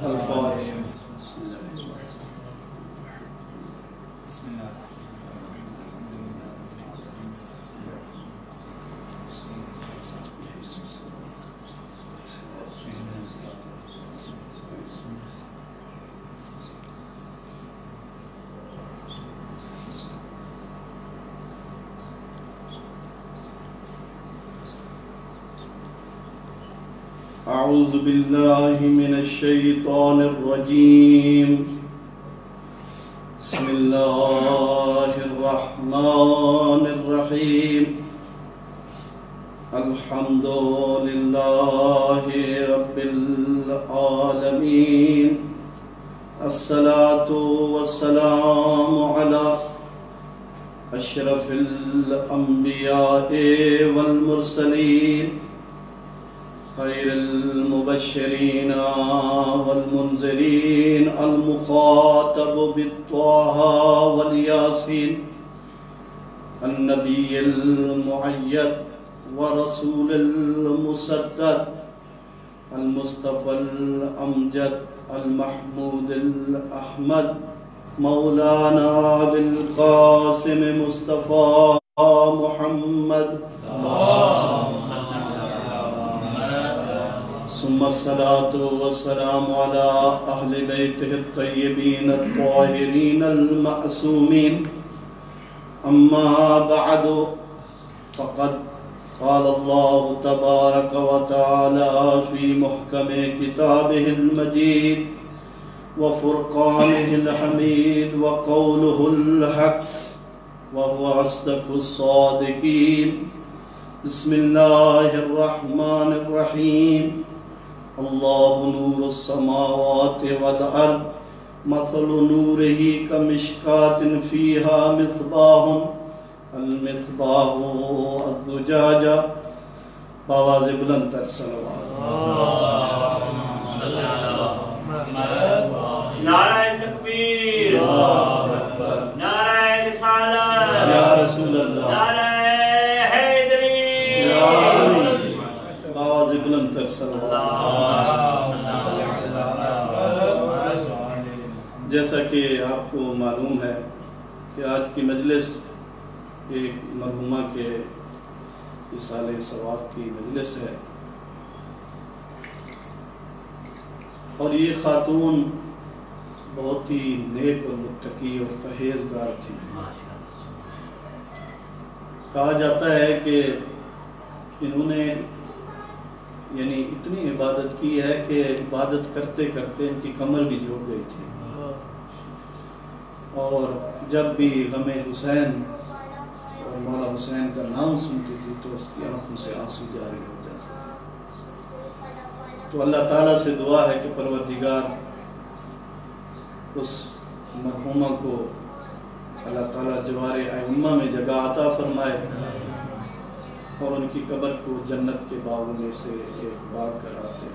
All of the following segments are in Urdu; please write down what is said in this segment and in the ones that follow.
الفاتحہ۔ أعوذ بالله من الشيطان الرجيم. بسم الله الرحمن الرحيم. الحمد لله رب العالمين. الصلاة والسلام على أشرف الأنبياء والمرسلين خير المبشرين والمنذرين المخاطب بالطه والياسين النبي المؤيد ورسول المسدد المصطفى الأمجد المحمود الأحمد مولانا بالقاسم مصطفى محمد ثم الصلاة والسلام على أهل بيته الطيبين الطاهرين المعصومين. أما بعد فقد قال الله تبارك وتعالى في محكم كتابه المجيد وفرقانه الحميد وقوله الحق وهو أصدق الصادقين. بسم الله الرحمن الرحيم. الله نور السماوات والأرض مثل نوره كمشكاة فيها مصباح المصباح الزجاجة. بآواز بلند تر صلوات. نعرہ تکبیر، نعرہ رسالت، یا رسول اللہ، نعرہ حیدری، بآواز بلند تر صلوات. جیسا کہ آپ کو معلوم ہے کہ آج کی مجلس ایک مرحومہ کے اصال ثواب کی مجلس ہے، اور یہ خاتون بہت ہی نیک اور متقی اور پرہیزگار تھی. کہا جاتا ہے کہ انہوں نے یعنی اتنی عبادت کی ہے کہ عبادت کرتے کرتے ان کی کمر بھی جھک گئی تھی، اور جب بھی غم حسین اور مولا حسین کا نام سنتی تھی تو اس کی آنکھوں سے آنسو جاری ہوتے تھے. تو اللہ تعالیٰ سے دعا ہے کہ پروردگار اس مرحومہ کو اللہ تعالیٰ جوار ائمہ میں جگہ عطا فرمائے اور ان کی قبر کو جنت کے باغوں میں سے ایک باغ کراتے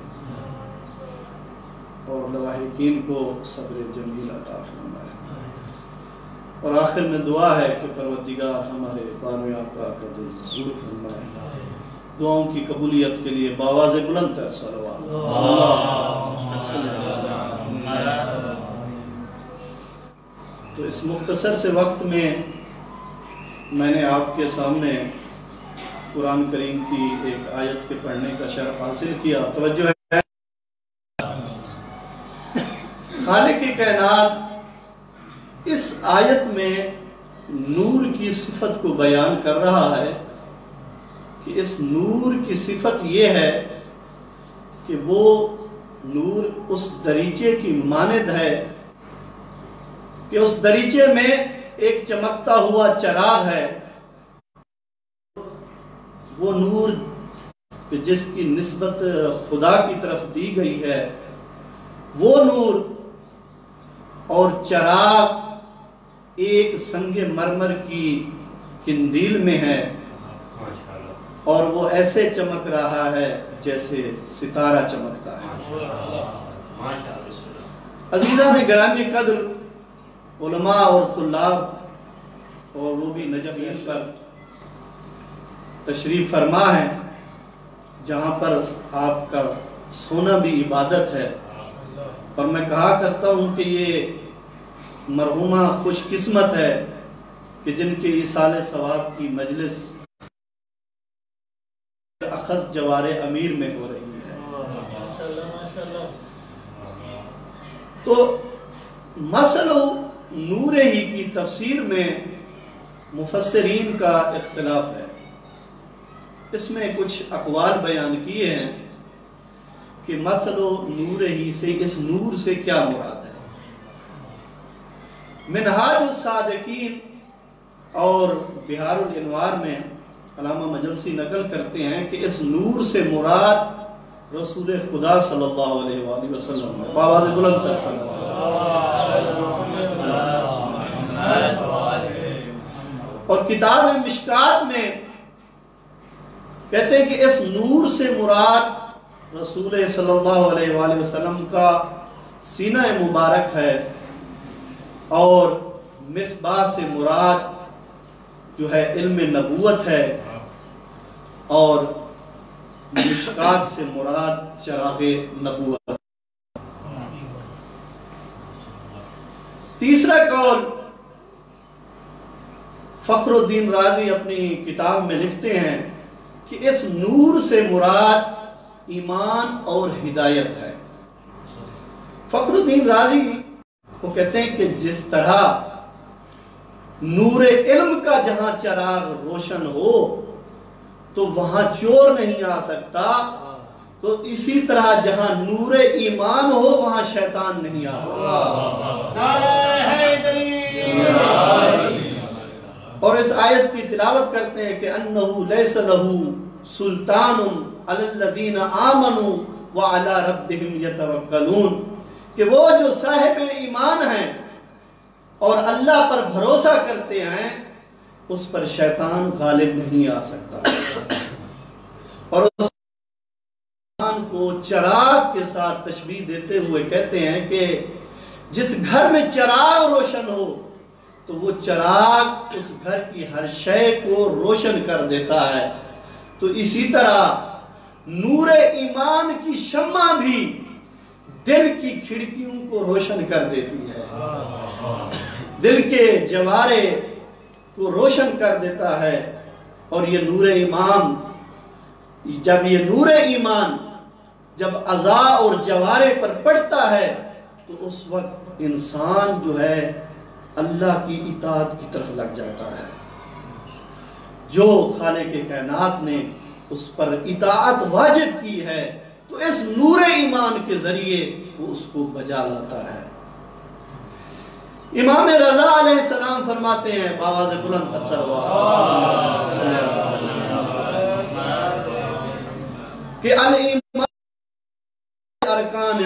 اور لواحقین کو صبر جمیل عطا فرمائے. اور آخر میں دعا ہے کہ پروردگار ہمارے بانویں آقا کا دل ضرور فرمائے. دعاؤں کی قبولیت کے لیے بآواز بلند تر صلوات. تو اس مختصر سے وقت میں میں نے آپ کے سامنے قرآن کریم کی ایک آیت کے پڑھنے کا شرف حاصل کیا. توجہ ہے، خالق کائنات اس آیت میں نور کی صفت کو بیان کر رہا ہے کہ اس نور کی صفت یہ ہے کہ وہ نور اس دریچے کی مانند ہے کہ اس دریچے میں ایک چمکتا ہوا چراغ ہے. وہ نور کہ جس کی نسبت خدا کی طرف دی گئی ہے، وہ نور اور چراغ ایک سنگ مرمر کی قندیل میں ہے، اور وہ ایسے چمک رہا ہے جیسے ستارہ چمکتا ہے. عزیزان گرامی قدر، علماء اور طلاب، اور وہ بھی نجفین پر تشریف فرما ہے جہاں پر آپ کا سونا بھی عبادت ہے، اور میں کہا کرتا ہوں کہ یہ مرحومہ خوش قسمت ہے کہ جن کے ایصال ثواب کی مجلس اخذ جوار امیر میں ہو رہی ہے۔ تو مسئلہ نور ہی کی تفسیر میں مفسرین کا اختلاف ہے۔ اس میں کچھ اقوال بیان کیے ہیں کہ مسئلہ نور ہی سے اس نور سے کیا مراد ہے۔ منہاج الصادقین اور بہار الانوار میں علامہ مجلسی نقل کرتے ہیں کہ اس نور سے مراد رسول خدا صلی اللہ علیہ وآلہ وسلم ہے۔ بآواز بلند تر صلی اور کتاب مشکات میں کہتے ہیں کہ اس نور سے مراد رسول صلی اللہ علیہ وآلہ وسلم کا سینہ مبارک ہے، اور مصباح سے مراد جو ہے علم نبوت ہے، اور مشکات سے مراد چراغ نبوت۔ تیسرا قول فخر الدین رازی اپنی کتاب میں لکھتے ہیں کہ اس نور سے مراد ایمان اور ہدایت ہے۔ فخر الدین رازی وہ کہتے ہیں کہ جس طرح نور علم کا جہاں چراغ روشن ہو تو وہاں چور نہیں آ سکتا، تو اسی طرح جہاں نور ایمان ہو وہاں شیطان نہیں آ سکتا۔ اور اس آیت کی تلاوت کرتے ہیں کہ انہو لیس لہو سلطان علی الذین آمنوا وعلی ربہم یتوکلون، کہ وہ جو صاحب ایمان ہیں اور اللہ پر بھروسہ کرتے ہیں اس پر شیطان غالب نہیں آ سکتا۔ اور اس ایمان کو چراغ کے ساتھ تشبیہ دیتے ہوئے کہتے ہیں کہ جس گھر میں چراغ روشن ہو تو وہ چراغ اس گھر کی ہر شے کو روشن کر دیتا ہے، تو اسی طرح نور ایمان کی شمع بھی دل کی کھڑکیوں کو روشن کر دیتی ہے، دل کے جوارے کو روشن کر دیتا ہے۔ اور یہ نور ایمان جب اعضاء اور جوارے پر پڑتا ہے تو اس وقت انسان جو ہے اللہ کی اطاعت کی طرف لگ جاتا ہے۔ جو خالق کائنات نے اس پر اطاعت واجب کی ہے تو اس نور ایمان کے ذریعے وہ اس کو بجا لاتا ہے۔ امام رضا علیہ السلام فرماتے ہیں بآواز بلند تر کہ الایمان ارکان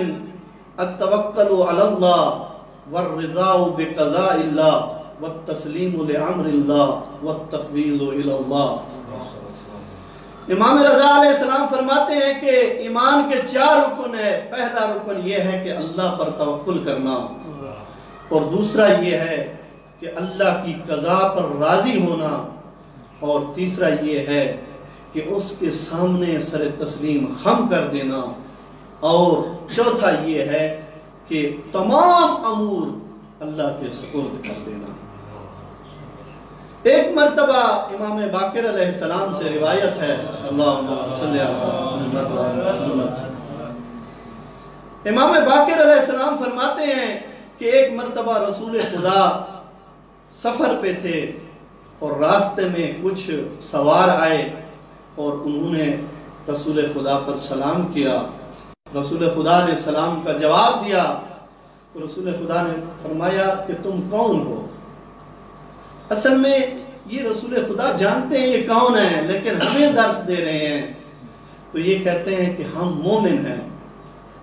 التوکل علی اللہ والرضا بقضاء اللہ والتسلیم لامر اللہ والتفویض الی اللہ۔ امام رضا علیہ السلام فرماتے ہیں کہ ایمان کے 4 رکن ہے۔ پہلا رکن یہ ہے کہ اللہ پر توکل کرنا، اور دوسرا یہ ہے کہ اللہ کی قضاء پر راضی ہونا، اور تیسرا یہ ہے کہ اس کے سامنے سر تسلیم خم کر دینا، اور چوتھا یہ ہے کہ تمام امور اللہ کے سپرد کر دینا۔ ایک مرتبہ امام باقر علیہ السلام سے روایت ہے، اللہم صلی اللہ علیہ وسلم، امام باقر علیہ السلام فرماتے ہیں کہ ایک مرتبہ رسول خدا سفر پہ تھے اور راستے میں کچھ سوار آئے اور انہوں نے رسول خدا پر سلام کیا۔ رسول خدا نے سلام کا جواب دیا تو رسول خدا نے فرمایا کہ تم کون ہو؟ اصل میں یہ رسول خدا جانتے ہیں یہ کون ہیں، لیکن ہمیں درس دے رہے ہیں، تو یہ کہتے ہیں کہ ہم مومن ہیں۔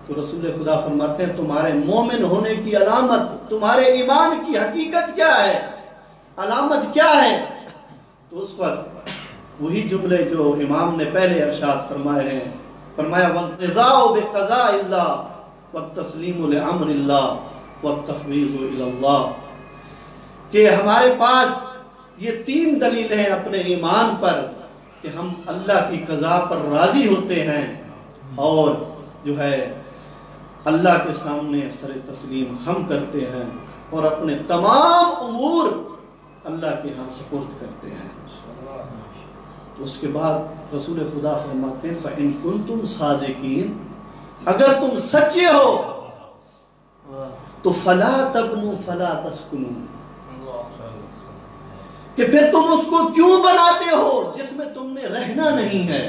تو رسول خدا فرماتے ہیں تمہارے مومن ہونے کی علامت، تمہارے ایمان کی حقیقت کیا ہے، علامت کیا ہے؟ تو اس وقت وہی جملے جو امام نے پہلے ارشاد فرمائے ہیں، فرمایا وَالْرِضَاءُ بِقَضَاءِ اللَّهِ وَالتَّسْلِيمُ لِأَمْرِ اللَّهِ وَالتَّفْوِيضُ إِلَى اللَّهِ، کہ ہمارے پاس یہ 3 دلیلیں ہیں اپنے ایمان پر کہ ہم اللہ کی قضاء پر راضی ہوتے ہیں، اور جو ہے اللہ کے سامنے سر تسلیم خم کرتے ہیں اور اپنے تمام امور اللہ کے ہاں سپرد کرتے ہیں۔ تو اس کے بعد رسول خدا فرماتے ہیں فَإِن كُنتُمْ صَادِقِينَ، اگر تم سچے ہو تو فَلَا تَبْنُوا فَلَا تَسْكُنُوا، کہ پھر تم اس کو کیوں بناتے ہو جس میں تم نے رہنا نہیں ہے،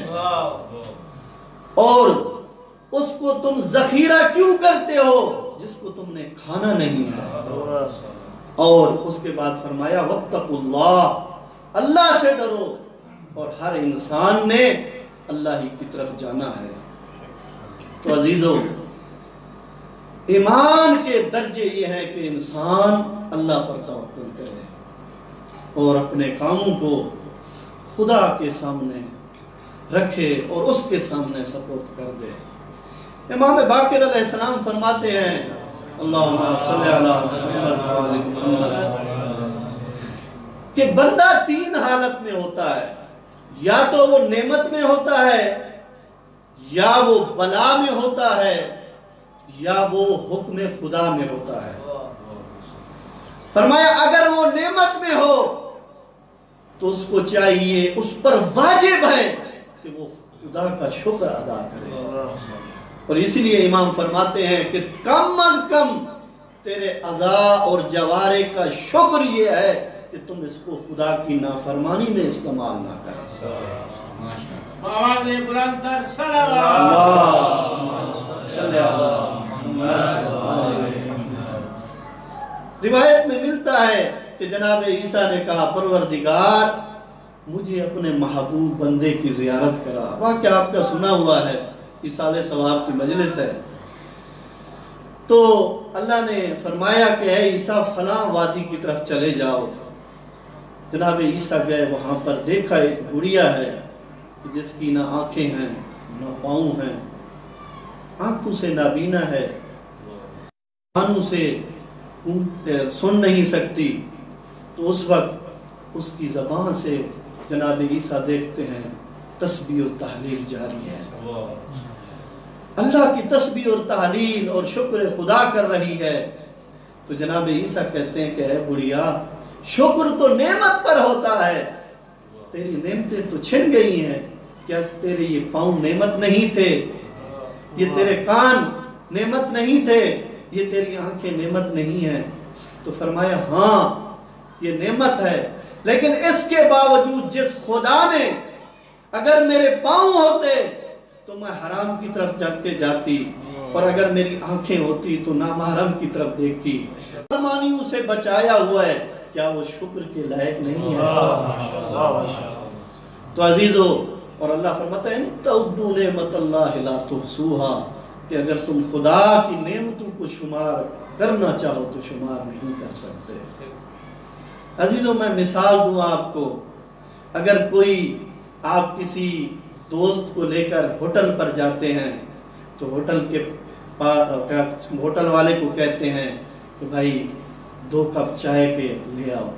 اور اس کو تم ذخیرہ کیوں کرتے ہو جس کو تم نے کھانا نہیں ہے۔ اور اس کے بعد فرمایا وَاتَّقُوا اللَّهَ، اللہ سے ڈرو، اور ہر انسان نے اللہ ہی کی طرف جانا ہے۔ تو عزیزو، ایمان کے درجے یہ ہے کہ انسان اللہ پر توکل کرے اور اپنے کاموں کو خدا کے سامنے رکھے اور اس کے سامنے سپرد کر دے۔ امام باقر علیہ السلام فرماتے ہیں اللہم صلی اللہ علیہ وسلم کہ بندہ تین حالت میں ہوتا ہے، یا تو وہ نعمت میں ہوتا ہے، یا وہ بلا میں ہوتا ہے، یا وہ حکم خدا میں ہوتا ہے۔ فرمایا اگر وہ نعمت میں ہو تو اس کو چاہیے، اس پر واجب ہے کہ وہ خدا کا شکر ادا کرے، اور اسی لیے امام فرماتے ہیں کہ کم از کم تیرے ادا اور جوارے کا شکر یہ ہے کہ تم اس کو خدا کی نافرمانی میں استعمال نہ کریں۔ آواز بلند تر صلوات۔ روایت میں ملتا ہے کہ جناب عیسیٰ نے کہا پروردگار مجھے اپنے محبوب بندے کی زیارت کرا۔ واقعہ آپ کا سنا ہوا ہے، ایصال ثواب کی مجلس ہے۔ تو اللہ نے فرمایا کہ اے عیسیٰ فلاں وادی کی طرف چلے جاؤ۔ جناب عیسیٰ گئے، وہاں پر دیکھا ایک گڑیا ہے جس کی نہ آنکھیں ہیں نہ پاؤں ہیں، آنکھوں سے نابینا ہے، کانوں سے سن نہیں سکتی۔ تو اس وقت اس کی زبان سے جناب عیسیٰ دیکھتے ہیں تسبیح و تحلیل جاری ہے، اللہ کی تسبیح اور تحلیل اور شکر خدا کر رہی ہے۔ تو جناب عیسیٰ کہتے ہیں کہ اے بڑھیا، شکر تو نعمت پر ہوتا ہے، تیری نعمتیں تو چھن گئی ہیں، کیا تیرے یہ پاؤں نعمت نہیں تھے، یہ تیرے کان نعمت نہیں تھے، یہ تیری آنکھیں نعمت نہیں ہیں؟ تو فرمایا ہاں یہ نعمت ہے، لیکن اس کے باوجود جس خدا نے اگر میرے پاؤں ہوتے تو میں حرام کی طرف جاتی، اور اگر میری آنکھیں ہوتی تو نامحرم کی طرف دیکھتی، فرمانیوں سے بچایا ہوا ہے، کیا وہ شکر کے لائق نہیں ہے؟ تو عزیزو، اور اللہ فرماتا ہے ان تعدوا نعمت اللہ لا تحصوها، کہ اگر تم خدا کی نعمتوں کو شمار کرنا چاہو تو شمار نہیں کر سکتے۔ عزیزو، میں مثال دوں آپ کو، اگر کوئی آپ کسی دوست کو لے کر ہوٹل پر جاتے ہیں تو ہوٹل والے کو کہتے ہیں کہ بھائی 2 کپ چائے کے لے آؤ،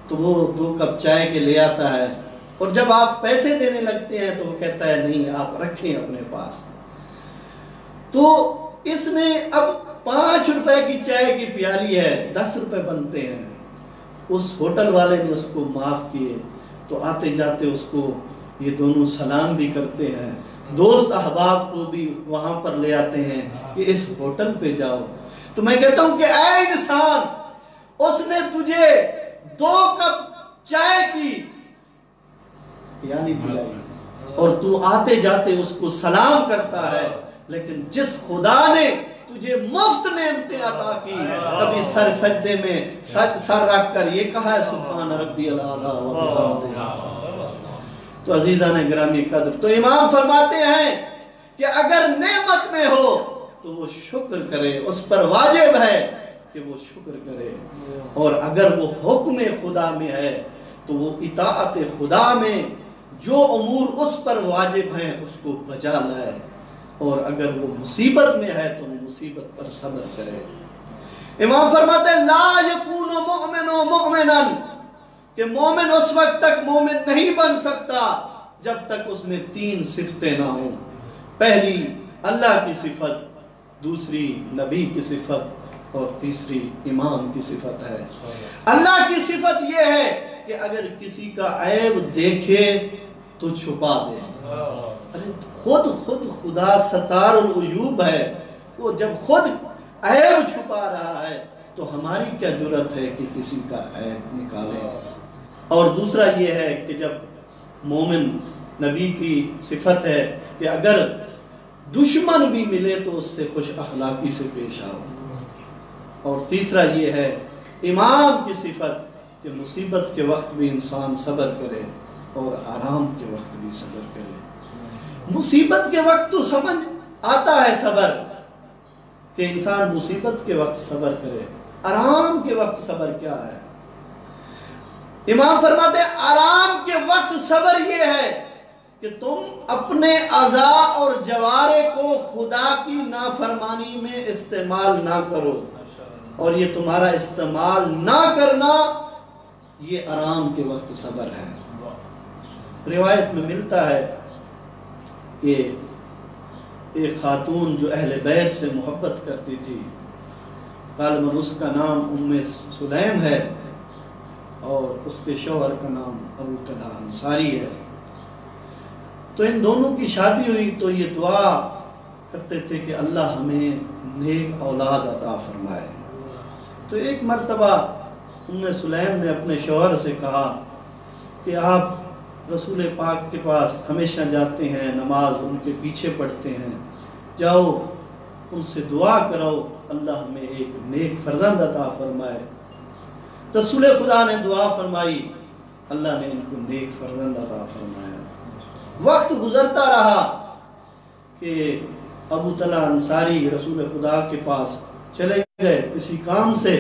تو وہ 2 کپ چائے کے لے آتا ہے، اور جب آپ پیسے دینے لگتے ہیں تو وہ کہتا ہے نہیں آپ رکھیں اپنے پاس۔ تو اس نے اب 5 روپے کی چائے کی پیالی ہے، 10 روپے بنتے ہیں، اس ہوٹل والے نے اس کو معاف کیے، تو آتے جاتے اس کو یہ دونوں سلام بھی کرتے ہیں، دوست احباب کو بھی وہاں پر لے آتے ہیں کہ اس ہوٹل پہ جاؤ۔ تو میں کہتا ہوں کہ اے انسان، اس نے تجھے 2 کپ چائے کی پیالی پلائی اور تو آتے جاتے اس کو سلام کرتا ہے، لیکن جس خدا نے تجھے مفت نعمتیں عطا کی، کبھی سر سجدے میں سر رکھ کر یہ کہا ہے سبحان ربی الاعلی و بحمدہ۔ تو عزیزان گرامی قدر، تو امام فرماتے ہیں کہ اگر نعمت میں ہو تو وہ شکر کرے، اس پر واجب ہے کہ وہ شکر کرے، اور اگر وہ حکم خدا میں ہے تو وہ اطاعت خدا میں جو امور اس پر واجب ہیں اس کو بجا لائے، اور اگر وہ مصیبت میں ہے تو مصیبت پر صبر کرے۔ امام فرماتے ہیں لا یکون مؤمن مؤمنا، کہ مومن اس وقت تک مومن نہیں بن سکتا جب تک اس میں 3 صفتیں نہ ہوں۔ پہلی اللہ کی صفت، دوسری نبی کی صفت اور تیسری امام کی صفت ہے۔ اللہ کی صفت یہ ہے کہ اگر کسی کا عیب دیکھے تو چھپا دے۔ خود خدا ستار العیوب ہے، وہ جب خود عیب چھپا رہا ہے تو ہماری کیا جرأت ہے کہ کسی کا عیب نکالے۔ اور دوسرا یہ ہے کہ جب مومن نبی کی صفت ہے کہ اگر دشمن بھی ملے تو اس سے خوش اخلاقی سے پیش آؤ۔ اور تیسرا یہ ہے امام کی صفت کہ مصیبت کے وقت بھی انسان صبر کرے اور آرام کے وقت بھی صبر کرے۔ مصیبت کے وقت تو سمجھ آتا ہے صبر کہ انسان مصیبت کے وقت صبر کرے، آرام کے وقت صبر کیا ہے؟ امام فرماتے ہیں آرام کے وقت صبر یہ ہے کہ تم اپنے اعضاء اور جوارے کو خدا کی نافرمانی میں استعمال نہ کرو، اور یہ تمہارا استعمال نہ کرنا یہ آرام کے وقت صبر ہے۔ روایت میں ملتا ہے کہ ایک خاتون جو اہل بیت سے محبت کرتی تھی، غالباً اس کا نام ام سلیم ہے اور اس کے شوہر کا نام ابو طلحہ انصاری ہے، تو ان دونوں کی شادی ہوئی تو یہ دعا کرتے تھے کہ اللہ ہمیں نیک اولاد عطا فرمائے۔ تو ایک مرتبہ ام سلیم نے اپنے شوہر سے کہا کہ آپ رسول پاک کے پاس ہمیشہ جاتے ہیں، نماز ان کے پیچھے پڑھتے ہیں، جاؤ ان سے دعا کرو اللہ ہمیں ایک نیک فرزند عطا فرمائے۔ رسول خدا نے دعا فرمائی، اللہ نے ان کو نیک فرزند عطا فرمایا۔ وقت گزرتا رہا کہ ابو طلحہ انصاری رسول خدا کے پاس چلے گئے کسی کام سے،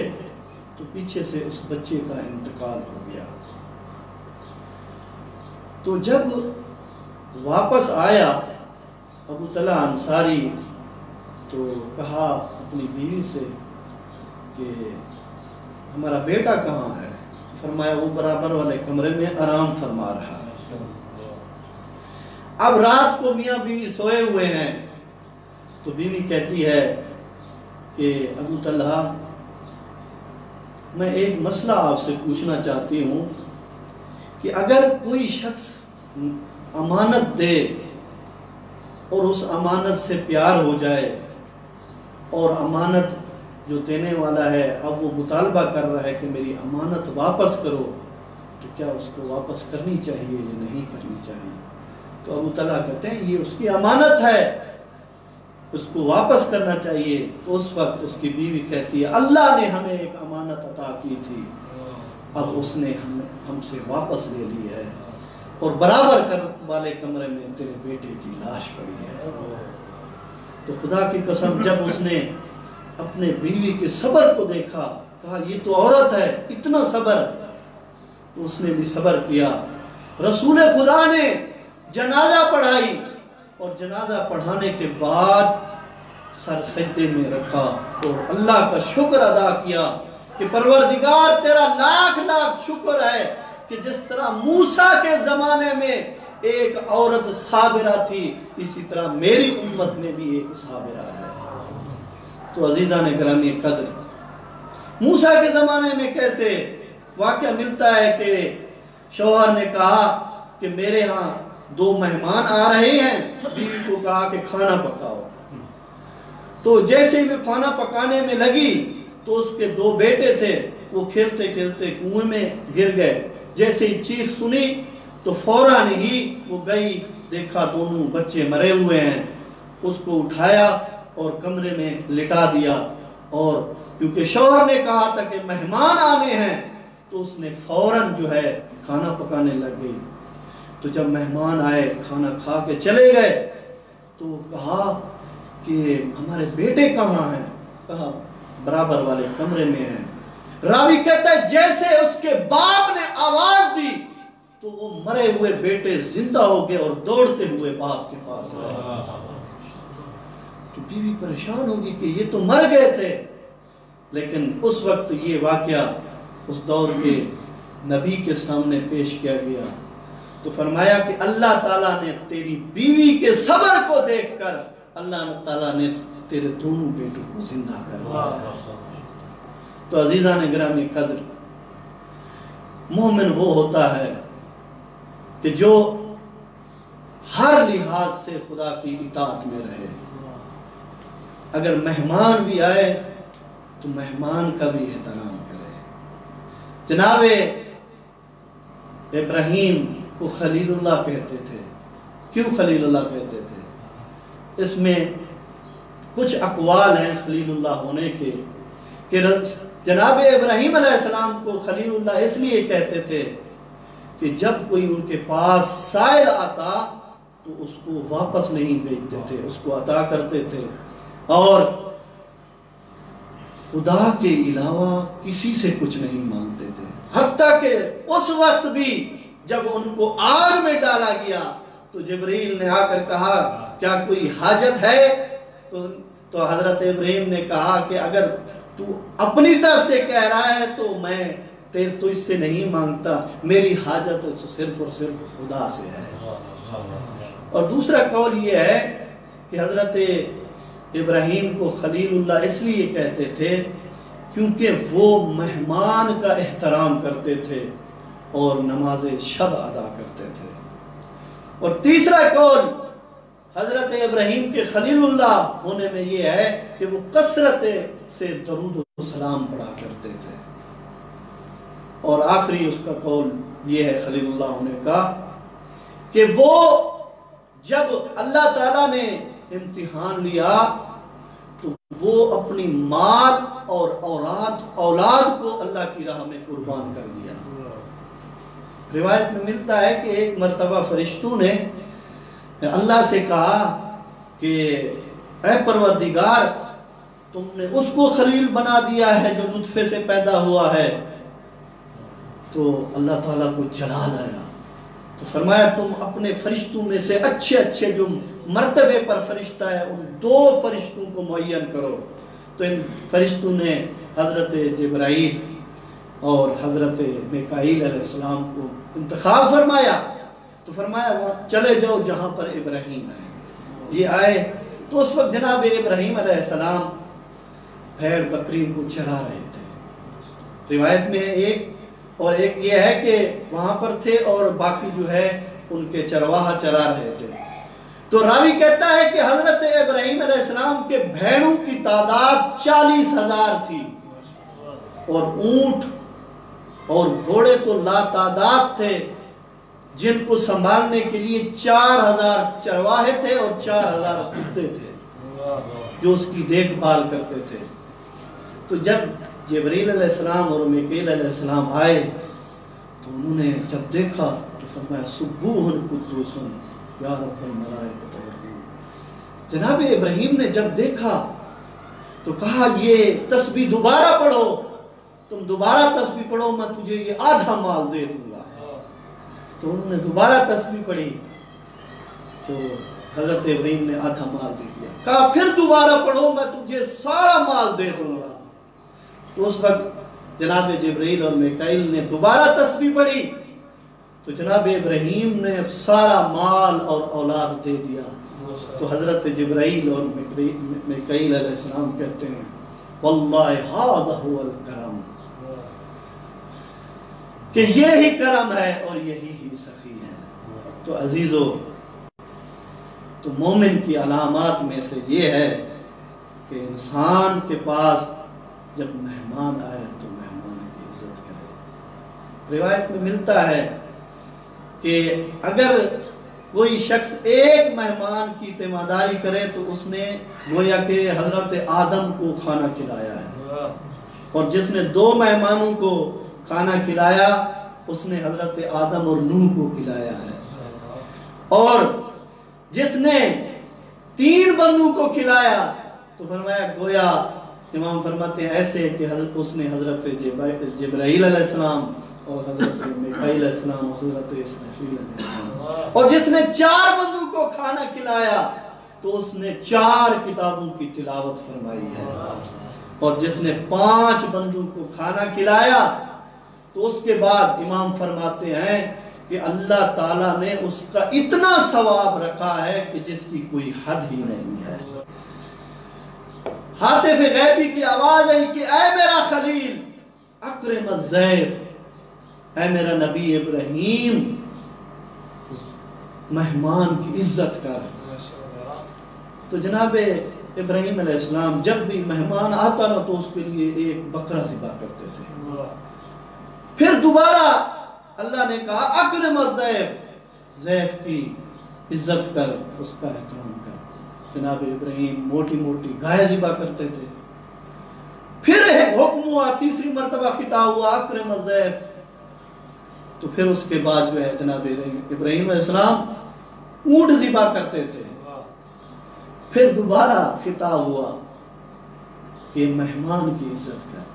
تو پیچھے سے اس بچے کا انتقال ہو گیا۔ تو جب واپس آیا ابو طلحہ انصاری تو کہا اپنی بیوی سے کہ ہمارا بیٹا کہاں ہے؟ فرمایا وہ برابر والے کمرے میں آرام فرما رہا ہے۔ اب رات کو میاں بیوی سوئے ہوئے ہیں تو بیوی کہتی ہے کہ ابو طلحہ میں ایک مسئلہ آپ سے پوچھنا چاہتی ہوں کہ اگر کوئی شخص امانت دے اور اس امانت سے پیار ہو جائے اور امانت جو دینے والا ہے اب وہ مطالبہ کر رہا ہے کہ میری امانت واپس کرو، تو کیا اس کو واپس کرنی چاہیے یا نہیں کرنی چاہیے؟ تو ابو طلحہ کہتے ہیں یہ اس کی امانت ہے، اس کو واپس کرنا چاہیے۔ تو اس وقت اس کی بیوی کہتی ہے اللہ نے ہمیں ایک امانت عطا کی تھی، اب اس نے ہم سے واپس لے لی ہے، اور برابر والے کمرے میں تیرے بیٹے کی لاش پڑی ہے۔ تو خدا کی قسم جب اس نے اپنے بیوی کے صبر کو دیکھا، کہا یہ تو عورت ہے، اتنا صبر، تو اس نے بھی صبر کیا۔ رسول خدا نے جنازہ پڑھائی اور جنازہ پڑھانے کے بعد سر سجدے میں رکھا اور اللہ کا شکر ادا کیا کہ پروردگار تیرا لاکھ لاکھ شکر ہے کہ جس طرح موسیٰ کے زمانے میں ایک عورت صابرہ تھی، اسی طرح میری امت میں بھی ایک صابرہ ہے۔ تو عزیزان گرامی قدر، موسیٰ کے زمانے میں کیسے واقعہ ملتا ہے کہ شوہر نے کہا کہ میرے ہاں 2 مہمان آ رہے ہیں، بیوی کو کہا کہ کھانا پکاؤ، تو جیسے ہی وہ کھانا پکانے میں لگی تو اس کے 2 بیٹے تھے، وہ کھیلتے کھیلتے کنویں میں گر گئے۔ جیسے ہی چیخ سنی تو فوراً ہی وہ گئی، دیکھا دونوں بچے مرے ہوئے ہیں، اس کو اٹھایا اور کمرے میں لٹا دیا، اور کیونکہ شوہر نے کہا تھا کہ مہمان آنے ہیں تو اس نے فوراً جو ہے کھانا پکانے لگ گئی۔ تو جب مہمان آئے کھانا کھا کے چلے گئے تو کہا کہ ہمارے بیٹے کہاں ہیں؟ کہا برابر والے کمرے میں ہیں۔ راوی کہتا ہے جیسے اس کے باپ نے آواز دی تو وہ مرے ہوئے بیٹے زندہ ہو گئے اور دوڑتے ہوئے باپ کے پاس آئے۔ تو بیوی پریشان ہوگی کہ یہ تو مر گئے تھے، لیکن اس وقت یہ واقعہ اس دور کے نبی کے سامنے پیش کیا گیا تو فرمایا کہ اللہ تعالیٰ نے تیری بیوی کے صبر کو دیکھ کر اللہ تعالیٰ نے تیرے دونوں بیٹوں کو زندہ کر دیا ہے۔ تو عزیزان گرامی قدر، مومن وہ ہوتا ہے کہ جو ہر لحاظ سے خدا کی اطاعت میں رہے۔ اگر مہمان بھی آئے تو مہمان کا بھی احترام کرے۔ جناب ابراہیم کو خلیل اللہ کہتے تھے۔ کیوں خلیل اللہ کہتے تھے؟ اس میں کچھ اقوال ہیں خلیل اللہ ہونے کے، کہ جناب ابراہیم علیہ السلام کو خلیل اللہ اس لیے کہتے تھے کہ جب کوئی ان کے پاس سائل آتا تو اس کو واپس نہیں بھیجتے تھے، اس کو عطا کرتے تھے، اور خدا کے علاوہ کسی سے کچھ نہیں مانگتے تھے۔ حتیٰ کہ اس وقت بھی جب ان کو آگ میں ڈالا گیا تو جبرائیل نے آ کر کہا کیا کوئی حاجت ہے؟ تو حضرت ابراہیم نے کہا کہ اگر تو اپنی طرف سے کہہ رہا ہے تو میں تجھ سے نہیں مانگتا، میری حاجت صرف اور صرف خدا سے ہے۔ اور دوسرا قول یہ ہے کہ حضرت ابراہیم کو خلیل اللہ اس لیے کہتے تھے کیونکہ وہ مہمان کا احترام کرتے تھے اور نماز شب ادا کرتے تھے۔ اور تیسرا قول حضرت ابراہیم کے خلیل اللہ ہونے میں یہ ہے کہ وہ کثرت سے درود و سلام پڑھا کرتے تھے۔ اور آخری اس کا قول یہ ہے خلیل اللہ ہونے کا کہ وہ جب اللہ تعالیٰ نے امتحان لیا تو وہ اپنی مال اور اولاد کو اللہ کی راہ میں قربان کر دیا۔ روایت میں ملتا ہے کہ ایک مرتبہ فرشتوں نے اللہ سے کہا کہ اے پروردگار، تم نے اس کو خلیل بنا دیا ہے جو نطفے سے پیدا ہوا ہے۔ تو اللہ تعالیٰ کو جلال آیا، تو فرمایا تم اپنے فرشتوں میں سے اچھے جو مرتبے پر فرشتہ ہے ان 2 فرشتوں کو معین کرو۔ تو ان فرشتوں نے حضرت جبرائیل اور حضرت میکائیل علیہ السلام کو انتخاب فرمایا، تو فرمایا وہاں چلے جاؤ جہاں پر ابراہیم ہے۔ یہ آئے تو اس وقت جناب ابراہیم علیہ السلام بھیڑ بکری کو چرا رہے تھے۔ روایت میں ایک یہ ہے کہ وہاں پر تھے اور باقی جو ہے ان کے چرواہا چرا رہے تھے۔ تو راوی کہتا ہے کہ حضرت ابراہیم علیہ السلام کے بھیڑوں کی تعداد 40,000 تھی، اور اونٹ اور گھوڑے تو لا تعداد تھے، جن کو سنبھالنے کے لیے 4,000 چرواہے تھے اور 4,000 کتے تھے جو اس کی دیکھ بھال کرتے تھے۔ تو جب جبرائیل علیہ السلام اور میکائیل علیہ السلام آئے تو انہوں نے جب دیکھا تو فرمایا سبوح قدوس یا رب الملائکۃ والروح۔ جناب ابراہیم نے جب دیکھا تو کہا یہ تسبیح دوبارہ پڑھو، تم دوبارہ تسبیح پڑھو، میں تجھے یہ آدھا مال دے دوں گا۔ تو انہوں نے دوبارہ تسبیح پڑھی تو حضرت ابراہیم نے آدھا مال دے دیا۔ کہا پھر دوبارہ پڑھو، میں تجھے سارا مال دے دوں گا۔ تو اس وقت جناب جبرائیل اور میکائیل نے دوبارہ تسبیح پڑھی تو جناب ابراہیم نے سارا مال اور اولاد دے دیا۔ تو حضرت جبرائیل اور میکائیل علیہ السلام کہتے ہیں واللہ ھذا ھو الکرم، کہ یہی کرم ہے اور یہی ہی سخی ہے۔ تو عزیزو، تو مومن کی علامات میں سے یہ ہے کہ انسان کے پاس جب مہمان آئے تو مہمان کی عزت کرے۔ روایت میں ملتا ہے کہ اگر کوئی شخص ایک مہمان کی تیمارداری کرے تو اس نے گویا کہ حضرت آدم کو کھانا کھلایا ہے، اور جس نے 2 مہمانوں کو کھانا کھلایا اس نے حضرت آدم اور نوح کو کھلایا ہے، اور جس نے 3 بندوں کو کھلایا تو فرمایا گویا امام فرماتے ہیں ایسے کہ اس نے حضرت جبرائیل علیہ السلام اور حضرت میکائیل علیہ السلام اور حضرت اسرافیل علیہ السلام، اور جس نے 4 بندوں کو کھانا کھلایا تو اس نے 4 کتابوں کی تلاوت فرمائی ہے، اور جس نے 5 بندوں کو کھانا کھلایا تو اس کے بعد امام فرماتے ہیں کہ اللہ تعالیٰ نے اس کا اتنا ثواب رکھا ہے کہ جس کی کوئی حد ہی نہیں ہے۔ ہاتف غیبی کی آواز آئی کہ اے میرا خلیل اکرم الضیف، اے میرا نبی ابراہیم مہمان کی عزت کر۔ تو جناب ابراہیم علیہ السلام جب بھی مہمان آتا نا تو اس کے لیے ایک بکرا ذبح کرتے تھے۔ پھر دوبارہ اللہ نے کہا اکرم الضیف، ضیف کی عزت کر، اس کا احترام کر۔ جناب ابراہیم موٹی موٹی گائے ذبح کرتے تھے۔ پھر ایک حکم ہوا، تیسری مرتبہ خطاب ہوا اکرم الضیف، تو پھر اس کے بعد جو ہے جناب ابراہیم علیہ السلام اونٹ ذبح کرتے تھے۔ پھر دوبارہ خطاب ہوا کہ مہمان کی عزت کر۔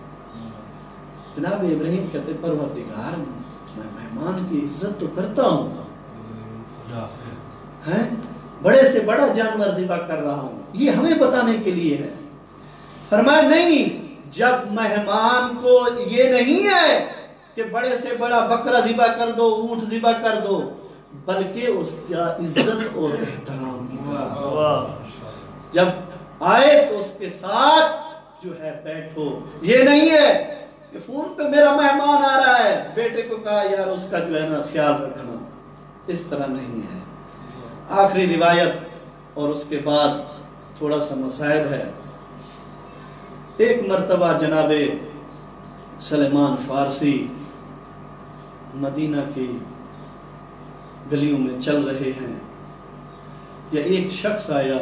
جناب ابراہیم کہتے پروردگار میں مہمان کی عزت تو کرتا ہوں، بڑے سے بڑا جانور ذبح کر رہا ہوں، یہ ہمیں بتانے کے لیے ہے۔ فرمایا نہیں، جب مہمان کو یہ نہیں ہے کہ بڑے سے بڑا بکرا ذبح کر دو، اونٹ ذبح کر دو، بلکہ اس کا عزت اور احترام بھی۔ جب آئے تو اس کے ساتھ جو ہے بیٹھو، یہ نہیں ہے کہ فون پہ میرا مہمان آ رہا ہے، بیٹے کو کہا یار اس کا جو ہے نا خیال رکھنا، اس طرح نہیں ہے۔ آخری روایت اور اس کے بعد تھوڑا سا مصائب ہے۔ ایک مرتبہ جناب سلیمان فارسی مدینہ کی گلیوں میں چل رہے ہیں، یا ایک شخص آیا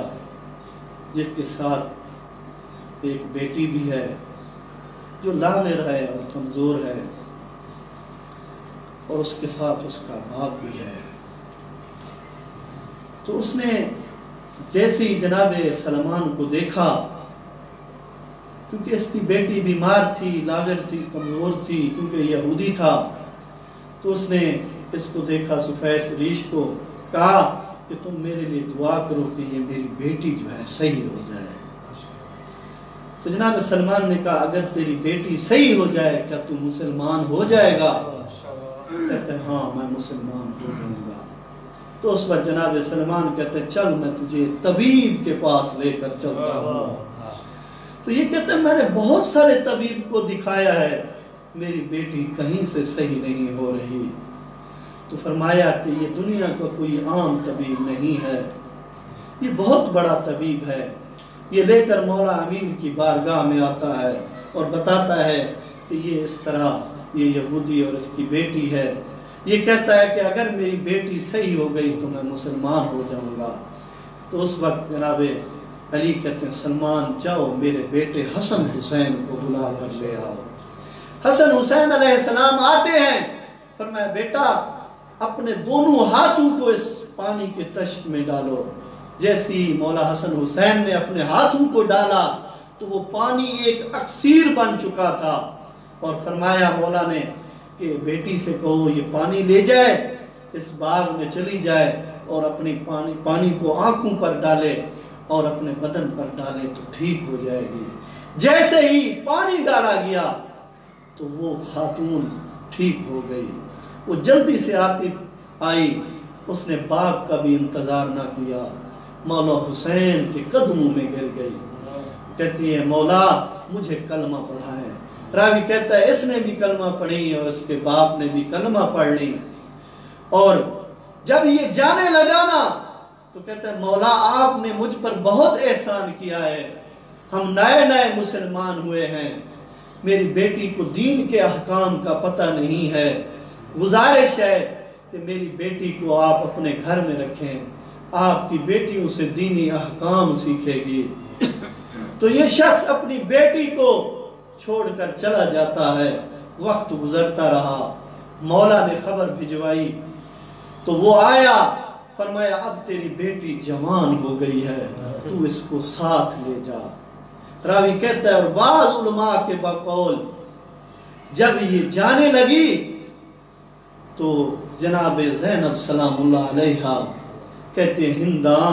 جس کے ساتھ ایک بیٹی بھی ہے جو لاغر ہے اور کمزور ہے، اور اس کے ساتھ اس کا باپ بھی ہے۔ تو اس نے جیسے ہی جناب سلمان کو دیکھا، کیونکہ اس کی بیٹی بیمار تھی، لاغر تھی، کمزور تھی، کیونکہ یہودی تھا، تو اس نے اس کو دیکھا سفید ریش کو، کہا کہ تم میرے لیے دعا کرو کہ یہ میری بیٹی جو ہے صحیح ہو جائے۔ تو جناب سلمان نے کہا اگر تیری بیٹی صحیح ہو جائے کیا تو مسلمان ہو جائے گا؟ کہتے ہیں ہاں میں مسلمان ہو جاؤں گا۔ تو اس وقت جناب سلمان کہتے ہیں چل میں تجھے طبیب کے پاس لے کر چلتا ہوں۔ تو یہ کہتے ہیں میں نے بہت سارے طبیب کو دکھایا ہے، میری بیٹی کہیں سے صحیح نہیں ہو رہی۔ تو فرمایا کہ یہ دنیا کا کوئی عام طبیب نہیں ہے، یہ بہت بڑا طبیب ہے۔ یہ لے کر مولا امین کی بارگاہ میں آتا ہے اور بتاتا ہے کہ یہ اس طرح یہ یہودی اور اس کی بیٹی ہے، یہ کہتا ہے کہ اگر میری بیٹی صحیح ہو گئی تو میں مسلمان ہو جاؤں گا۔ تو اس وقت جناب علی کہتے ہیں سلمان جاؤ میرے بیٹے حسن حسین کو بلا کر لے آؤ۔ حسن حسین علیہ السلام آتے ہیں، فرمایا بیٹا اپنے دونوں ہاتھوں کو اس پانی کے تشت میں ڈالو۔ جیسی مولا حسن حسین نے اپنے ہاتھوں کو ڈالا تو وہ پانی ایک اکسیر بن چکا تھا، اور فرمایا مولا نے کہ بیٹی سے کہو یہ پانی لے جائے، اس باغ میں چلی جائے اور اپنی پانی کو آنکھوں پر ڈالے اور اپنے بدن پر ڈالے تو ٹھیک ہو جائے گی۔ جیسے ہی پانی ڈالا گیا تو وہ خاتون ٹھیک ہو گئی۔ وہ جلدی سے آئی، اس نے باپ کا بھی انتظار نہ کیا، مولا حسین کے قدموں میں گر گئی، کہتی ہے مولا مجھے کلمہ پڑھا ہے۔ راوی کہتا ہے اس نے بھی کلمہ پڑھی اور اس کے باپ نے بھی کلمہ پڑھ لی، اور جب یہ جانے لگا نا تو کہتا ہے مولا آپ نے مجھ پر بہت احسان کیا ہے، ہم نئے نئے مسلمان ہوئے ہیں، میری بیٹی کو دین کے احکام کا پتہ نہیں ہے، گزارش ہے کہ میری بیٹی کو آپ اپنے گھر میں رکھیں، آپ کی بیٹی اسے دینی احکام سیکھے گی۔ تو یہ شخص اپنی بیٹی کو چھوڑ کر چلا جاتا ہے، وقت گزرتا رہا، مولا نے خبر بھجوائی تو وہ آیا، فرمایا اب تیری بیٹی جوان ہو گئی ہے، تو اس کو ساتھ لے جا۔ راوی کہتا ہے اور بعض علماء کے بقول جب یہ جانے لگی تو جناب زینب سلام اللہ علیہا کہتے ہیں ہنداں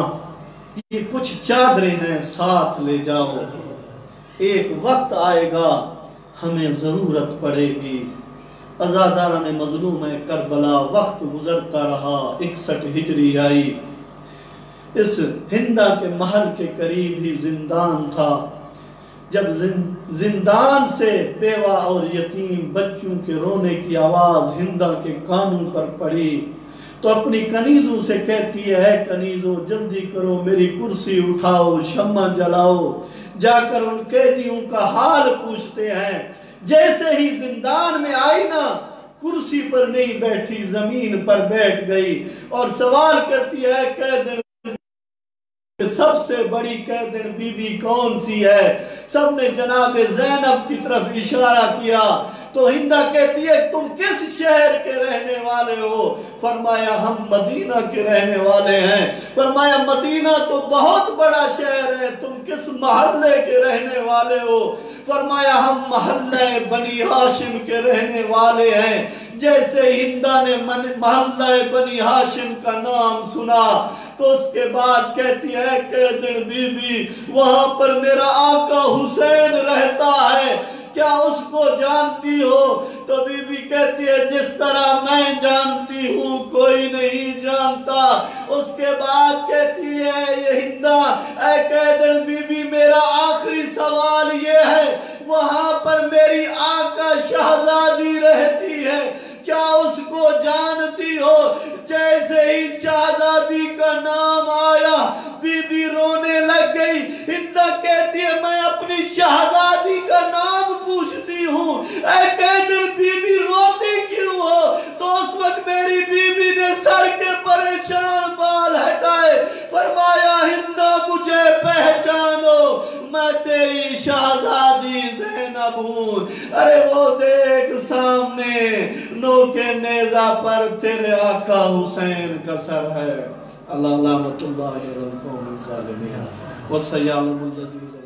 یہ کچھ چادریں ہیں ساتھ لے جاؤ، ایک وقت آئے گا ہمیں ضرورت پڑے گی۔ عزادارہ نے مظلوم ہے کربلا، وقت گزرتا رہا، 61 ہجری آئی، اس ہندہ کے محل کے قریب ہی زندان تھا، جب زندان سے بیوہ اور یتیم بچوں کے رونے کی آواز ہندا کے کانوں پر پڑی تو اپنی کنیزوں سے کہتی ہے کنیزوں جلدی کرو میری کرسی اٹھاؤ شمع جلاؤ جا کر ان قیدیوں کا حال پوچھتے ہیں جیسے ہی زندان میں آئی نا کرسی پر نہیں بیٹھی زمین پر بیٹھ گئی اور سوال کرتی ہے قیدن سب سے بڑی قیدن بی بی کون سی ہے سب نے جناب زینب کی طرف اشارہ کیا تو ہندا کہتی ہے تم کس شہر کے رہنے والے ہو فرمایا ہم مدینہ کے رہنے والے ہیں فرمایا مدینہ تو بہت بڑا شہر ہے تم کس محلے کے رہنے والے ہو فرمایا ہم محلہ بنی ہاشم کے رہنے والے ہیں جیسے ہندا نے محلہ بنی ہاشم کا نام سنا تو اس کے بعد کہتی ہے قیدن بی بی وہاں پر میرا آقا حسین رہتا ہے کیا اس کو جانتی ہو تو بی بی کہتی ہے جس طرح میں جانتی ہوں کوئی نہیں جانتا اس کے بعد کہتی ہے یہ ہندا اے قیدن بی بی میرا آخری سوال یہ ہے وہاں پر میری آقا شہزادی رہتی ہے کیا اس کو جانتی ہو جیسے ہی شہزادی کا نام آیا بی بی رونے لگ گئی ہندا کہتی ہے میں اپنی شہزادی کا نام پوچھتی ہوں اے قیدن بی بی روتی کیوں ہو تو اس وقت میری بی بی نے سر کے پریشان بال ہٹائے فرمایا ہندا مجھے پہچانو میں تیری شہزادی زینب ہوں ارے وہ دیکھ سامنے نوکے نیزہ پر تیرے آقا حسین کا سر ہے اللہ لعنت اللہ علی القوم الظالمین وسيعلم الذين